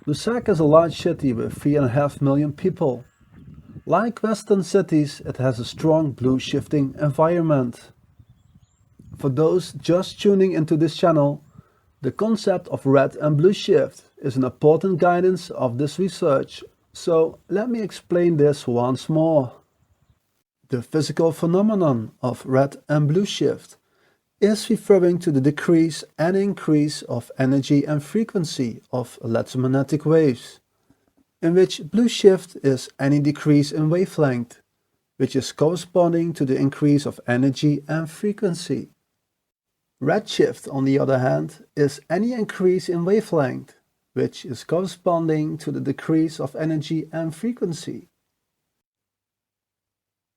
Lusaka is a large city with 3.5 million people. Like Western cities, it has a strong blue shifting environment. For those just tuning into this channel, the concept of red and blue shift is an important guidance of this research, so let me explain this once more. The physical phenomenon of red and blue shift is referring to the decrease and increase of energy and frequency of electromagnetic waves, in which blue shift is any decrease in wavelength, which is corresponding to the increase of energy and frequency. Redshift, on the other hand, is any increase in wavelength, which is corresponding to the decrease of energy and frequency.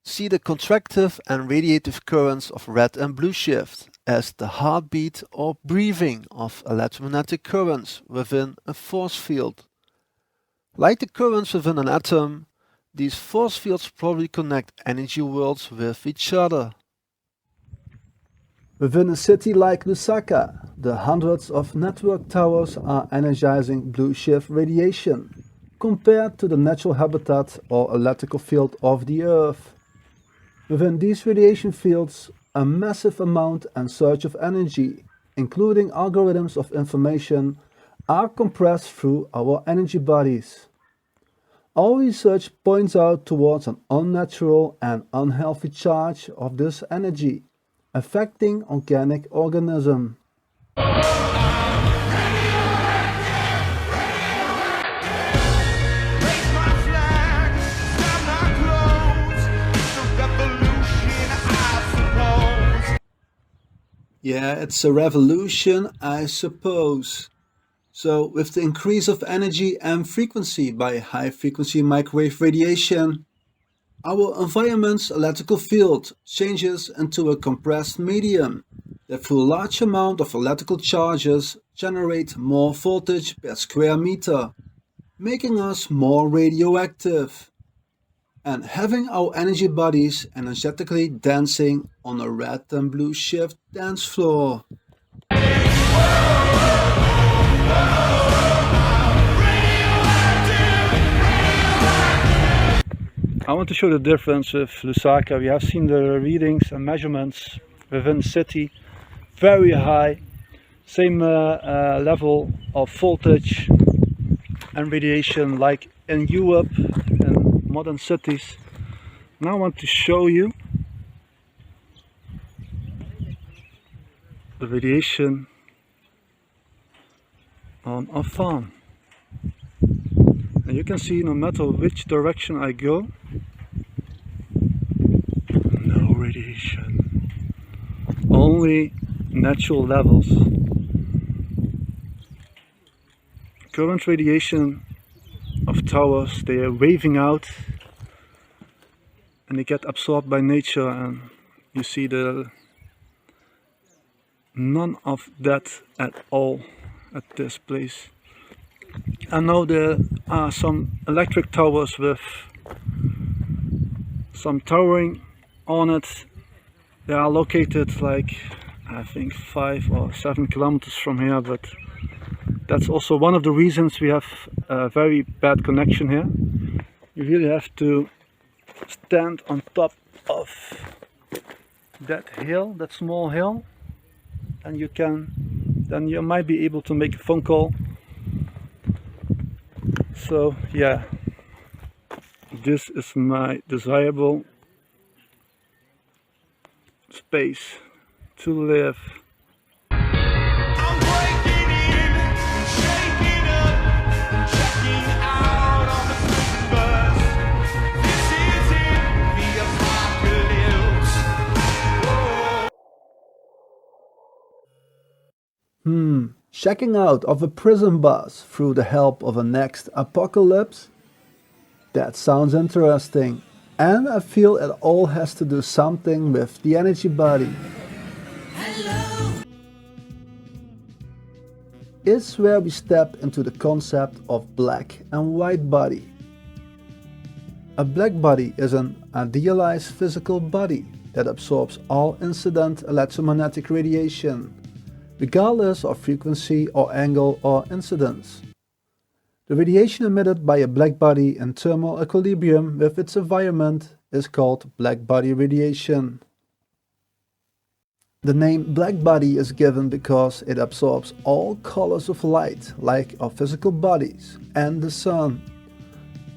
See the contractive and radiative currents of red and blue shift as the heartbeat or breathing of electromagnetic currents within a force field. Like the currents within an atom, these force fields probably connect energy worlds with each other. Within a city like Lusaka, the hundreds of network towers are energizing blue shift radiation compared to the natural habitat or electrical field of the Earth. Within these radiation fields, a massive amount and surge of energy, including algorithms of information, are compressed through our energy bodies. Our research points out towards an unnatural and unhealthy charge of this energy, affecting organic organisms. Yeah, it's a revolution, I suppose. So, with the increase of energy and frequency by high-frequency microwave radiation, our environment's electrical field changes into a compressed medium that through a large amount of electrical charges generate more voltage per square meter, making us more radioactive, and having our energy bodies energetically dancing on a red and blue shift dance floor. I want to show the difference with Lusaka. We have seen the readings and measurements within the city, very high, same level of voltage and radiation like in Europe and modern cities. Now I want to show you the radiation on our farm. And you can see no matter which direction I go, no radiation, only natural levels. Current radiation of towers, they are waving out and they get absorbed by nature, and you see none of that at all at this place. I know there are some electric towers with some towering on it. They are located like I think 5 or 7 kilometers from here, but that's also one of the reasons we have a very bad connection here. You really have to stand on top of that hill, that small hill, and then you might be able to make a phone call. So yeah, this is my desirable space to live. Checking out of a prison bus through the help of a next apocalypse? That sounds interesting, and I feel it all has to do something with the energy body. Hello. It's where we step into the concept of black and white body. A black body is an idealized physical body that absorbs all incident electromagnetic radiation, regardless of frequency or angle or incidence. The radiation emitted by a black body in thermal equilibrium with its environment is called black body radiation. The name black body is given because it absorbs all colors of light, like our physical bodies and the sun.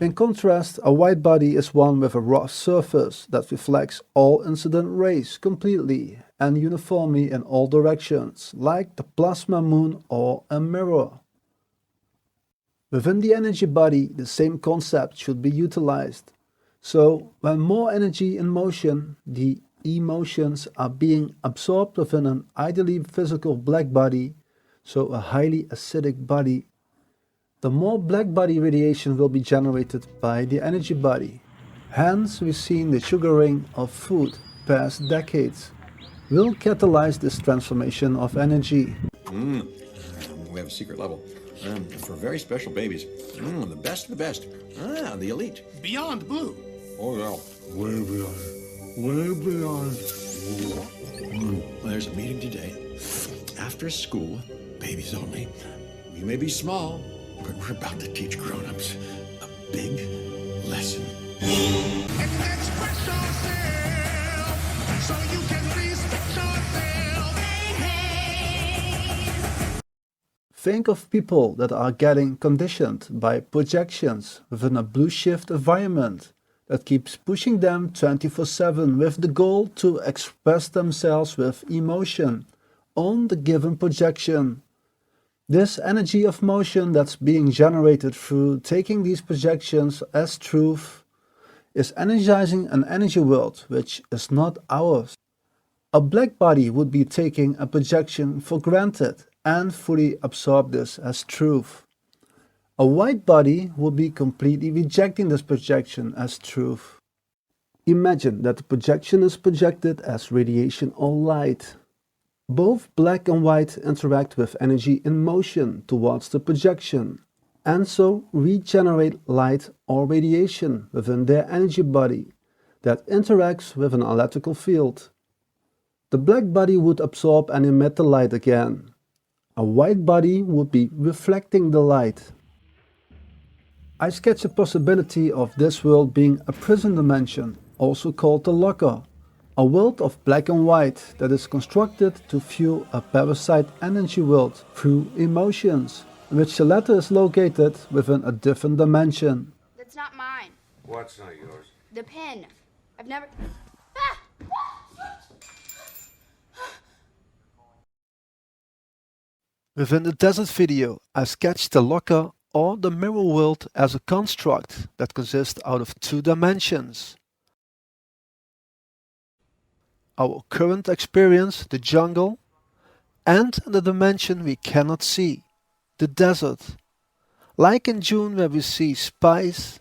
In contrast, a white body is one with a rough surface that reflects all incident rays completely and uniformly in all directions, like the plasma moon or a mirror. Within the energy body, the same concept should be utilized. So, when more energy in motion, the emotions are being absorbed within an ideally physical black body, so a highly acidic body, the more black body radiation will be generated by the energy body. Hence, we've seen the sugaring of food past decades will catalyze this transformation of energy. We have a secret level for very special babies. The best of the best. The elite. Beyond blue. Oh, yeah. Way beyond. Way beyond. Well, there's a meeting today. After school, babies only. We may be small, but we're about to teach grown-ups a big lesson. Express yourself so you can respect yourself. Hey. Think of people that are getting conditioned by projections within a blue shift environment that keeps pushing them 24/7 with the goal to express themselves with emotion on the given projection. This energy of motion that's being generated through taking these projections as truth is energizing an energy world which is not ours. A black body would be taking a projection for granted and fully absorb this as truth. A white body would be completely rejecting this projection as truth. Imagine that the projection is projected as radiation or light. Both black and white interact with energy in motion towards the projection, and so regenerate light or radiation within their energy body that interacts with an electrical field. The black body would absorb and emit the light again. A white body would be reflecting the light. I sketch a possibility of this world being a prison dimension, also called the locker, a world of black and white that is constructed to fuel a parasite energy world through emotions, in which the latter is located within a different dimension. That's not mine. What's not yours? The pen. I've never... Within the desert video, I sketched the locker or the mirror world as a construct that consists out of two dimensions. Our current experience, the jungle, and the dimension we cannot see, the desert. Like in June where we see spice,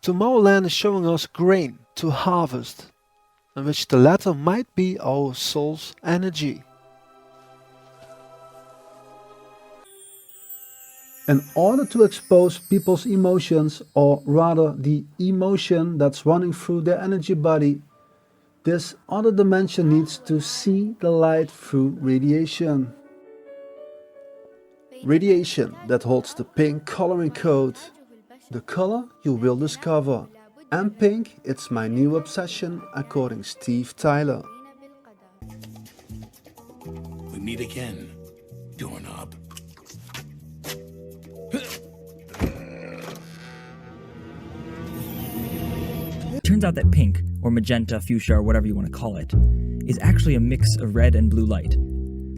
Tomorrowland is showing us grain to harvest, in which the latter might be our soul's energy. In order to expose people's emotions, or rather the emotion that's running through their energy body, this other dimension needs to see the light through radiation. Radiation that holds the pink coloring code, the color you will discover. And pink, it's my new obsession according Steve Tyler. We meet again, doorknob. It turns out that pink, or magenta, fuchsia, or whatever you want to call it, is actually a mix of red and blue light.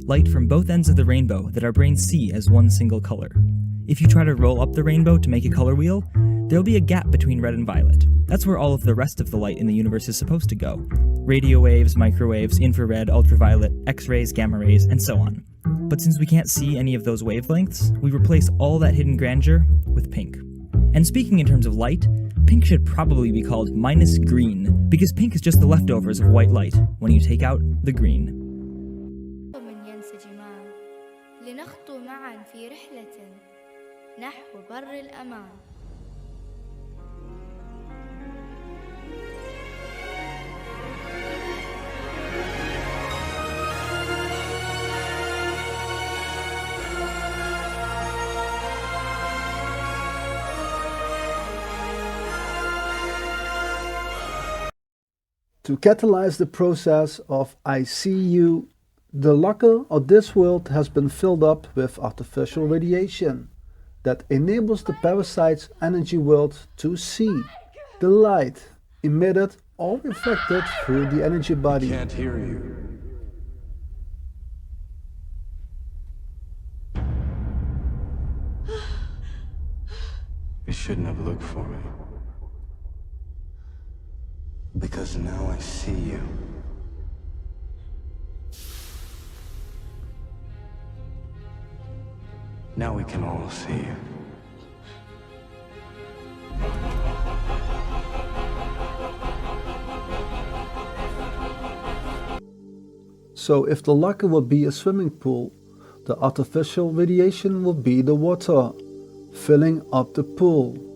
Light from both ends of the rainbow that our brains see as one single color. If you try to roll up the rainbow to make a color wheel, there'll be a gap between red and violet. That's where all of the rest of the light in the universe is supposed to go. Radio waves, microwaves, infrared, ultraviolet, X-rays, gamma rays, and so on. But since we can't see any of those wavelengths, we replace all that hidden grandeur with pink. And speaking in terms of light, pink should probably be called minus green, because pink is just the leftovers of white light when you take out the green. لنخطو معا في رحلة نحو بر الأمان. To catalyze the process of I see you, the locker of this world has been filled up with artificial radiation that enables the parasite's energy world to see the light emitted or reflected through the energy body. Can't hear you. You shouldn't have looked for me. Because now I see you. Now we can all see you. So if the locker will be a swimming pool, the artificial radiation will be the water, filling up the pool.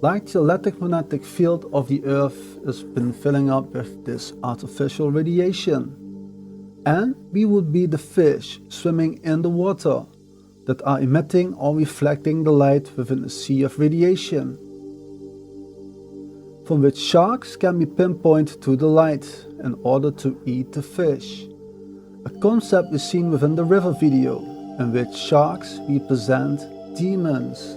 Like the electromagnetic field of the Earth has been filling up with this artificial radiation. And we would be the fish swimming in the water that are emitting or reflecting the light within a sea of radiation, from which sharks can be pinpointed to the light in order to eat the fish. A concept is seen within the River video, in which sharks represent demons.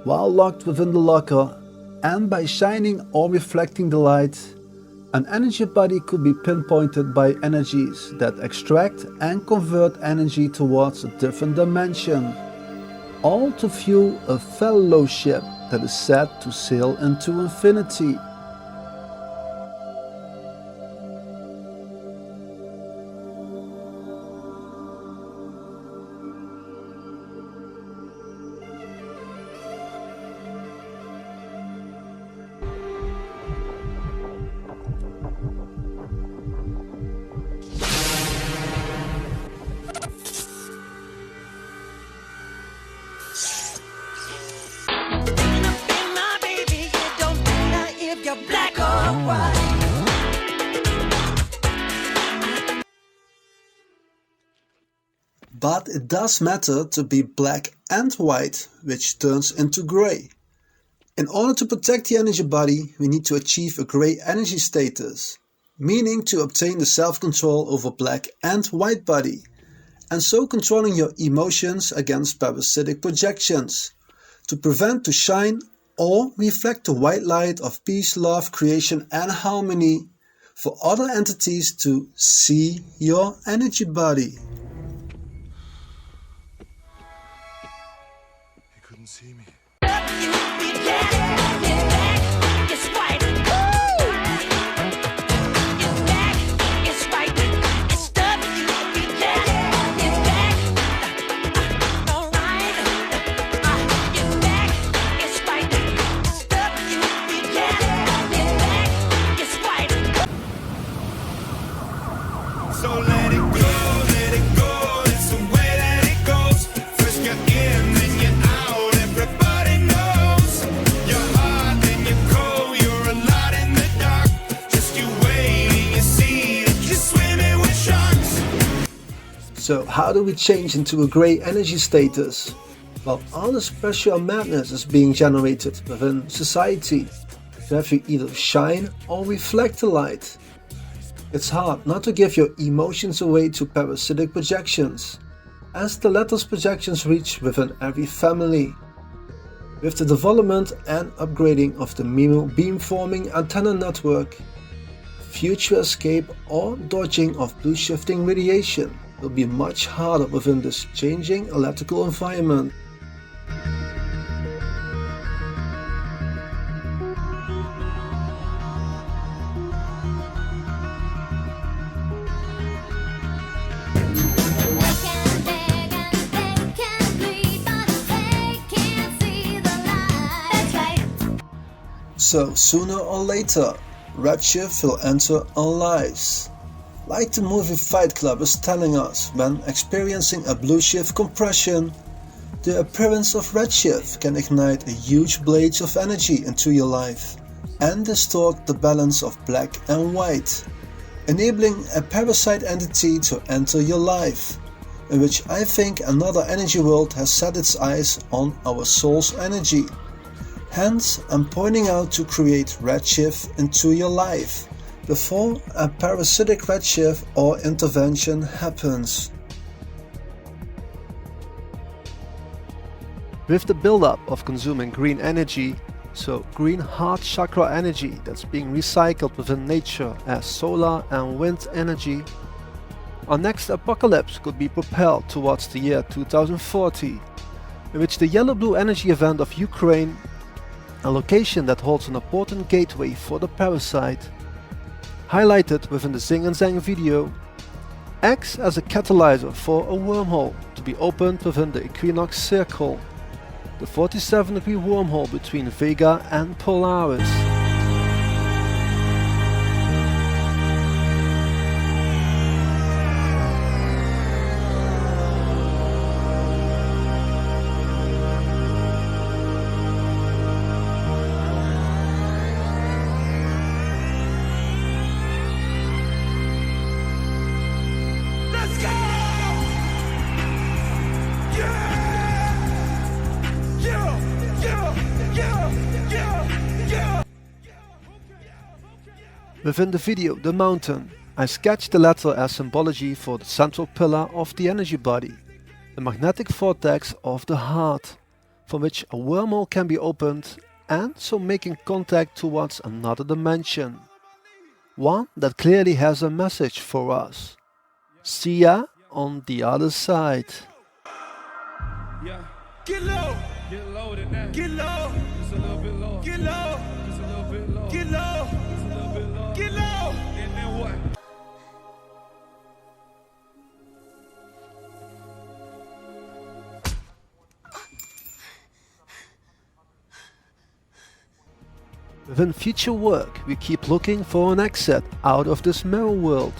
While locked within the locker, and by shining or reflecting the light, an energy body could be pinpointed by energies that extract and convert energy towards a different dimension, all to fuel a fellowship that is set to sail into infinity. But it does matter to be black and white, which turns into grey. In order to protect the energy body, we need to achieve a grey energy status, meaning to obtain the self-control over black and white body, and so controlling your emotions against parasitic projections, to prevent to shine or reflect the white light of peace, love, creation and harmony for other entities to see your energy body. See me. So let it go, let it go. It's the way that it goes. First you're in, then you're out. Everybody knows you're hot, then you're cold. You're a lot in the dark. Just you wait and you see that you're swimming with sharks. So how do we change into a grey energy status? Well, all this pressure and madness is being generated within society. You have to either shine or reflect the light. It's hard not to give your emotions away to parasitic projections, as the latter's projections reach within every family. With the development and upgrading of the MIMO beamforming antenna network, future escape or dodging of blue shifting radiation will be much harder within this changing electrical environment. So sooner or later, Redshift will enter our lives. Like the movie Fight Club is telling us, when experiencing a blue shift compression, the appearance of Redshift can ignite a huge blaze of energy into your life and distort the balance of black and white, enabling a parasite entity to enter your life, in which I think another energy world has set its eyes on our soul's energy. Hence, I'm pointing out to create redshift into your life before a parasitic redshift or intervention happens. With the buildup of consuming green energy, so green heart chakra energy that's being recycled within nature as solar and wind energy, our next apocalypse could be propelled towards the year 2040, in which the yellow-blue energy event of Ukraine, a location that holds an important gateway for the parasite, highlighted within the Zing and Zang video, acts as a catalyzer for a wormhole to be opened within the Equinox Circle, the 47-degree wormhole between Vega and Polaris. Let's go! Yeah! Within the video The Mountain, I sketched the letter as symbology for the central pillar of the energy body, the magnetic vortex of the heart, from which a wormhole can be opened and so making contact towards another dimension. One that clearly has a message for us. See ya on the other side. Yeah. Get low. Get low tonight. Get low. Just a little bit low. Get low. Just a little bit low. Get low. Just a little bit low. Get low. And then what? Within future work, we keep looking for an exit out of this mirror world,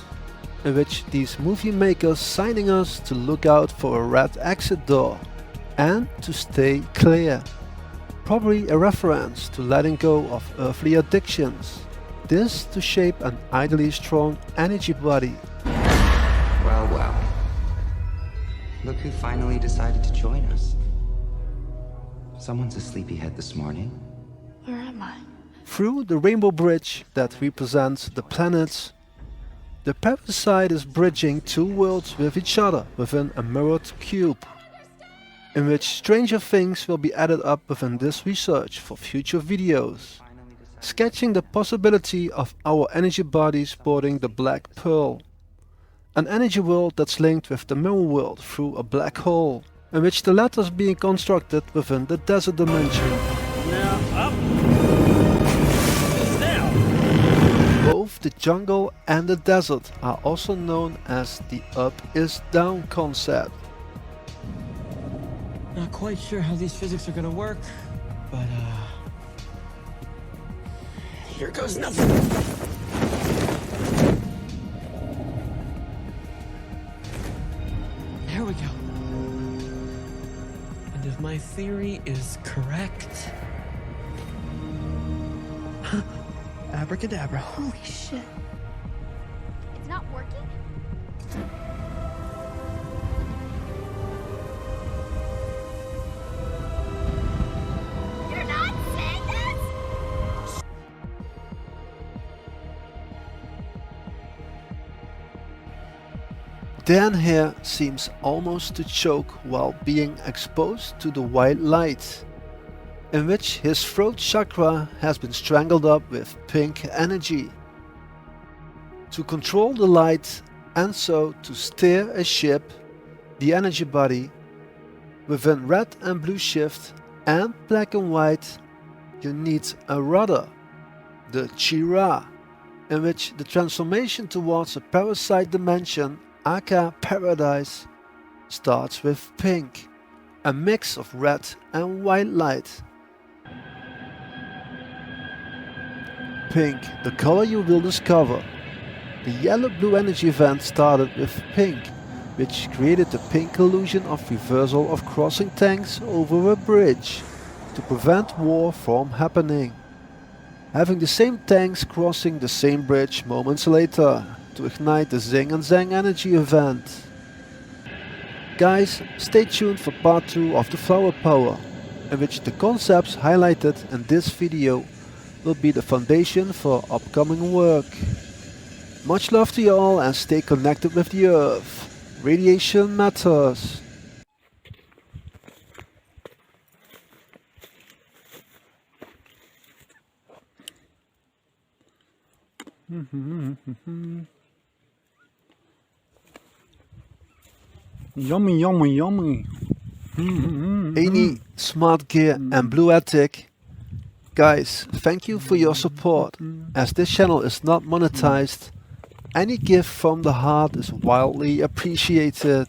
in which these movie makers signing us to look out for a red exit door and to stay clear. Probably a reference to letting go of earthly addictions, this to shape an ideally strong energy body. Well, well. Look who finally decided to join us. Someone's a sleepyhead this morning. Where am I? Through the rainbow bridge that represents the planets, the parasite is bridging two worlds with each other within a mirrored cube, in which stranger things will be added up within this research for future videos, sketching the possibility of our energy bodies boarding the Black Pearl, an energy world that's linked with the mirror world through a black hole, in which the latter is being constructed within the desert dimension. Now up. Both the jungle and the desert are also known as the up is down concept. Not quite sure how these physics are gonna work, but here goes nothing. There we go. And if my theory is correct, abracadabra. Holy shit. It's not working? You're not saying this? Dan here seems almost to choke while being exposed to the white light, in which his throat chakra has been strangled up with pink energy. To control the light and so to steer a ship, the energy body, within red and blue shift and black and white, you need a rudder, the Chira, in which the transformation towards a parasite dimension, aka paradise, starts with pink, a mix of red and white light. Pink, the color you will discover. The yellow-blue energy event started with pink, which created the pink illusion of reversal of crossing tanks over a bridge to prevent war from happening. Having the same tanks crossing the same bridge moments later to ignite the Zing and Zang energy event. Guys, stay tuned for part 2 of the flower power, in which the concepts highlighted in this video will be the foundation for upcoming work. Much love to you all and stay connected with the Earth. Radiation matters. Yummy, yummy, yummy. Any, Smart Gear and Blue Attic. Guys, thank you for your support. As this channel is not monetized, any gift from the heart is wildly appreciated.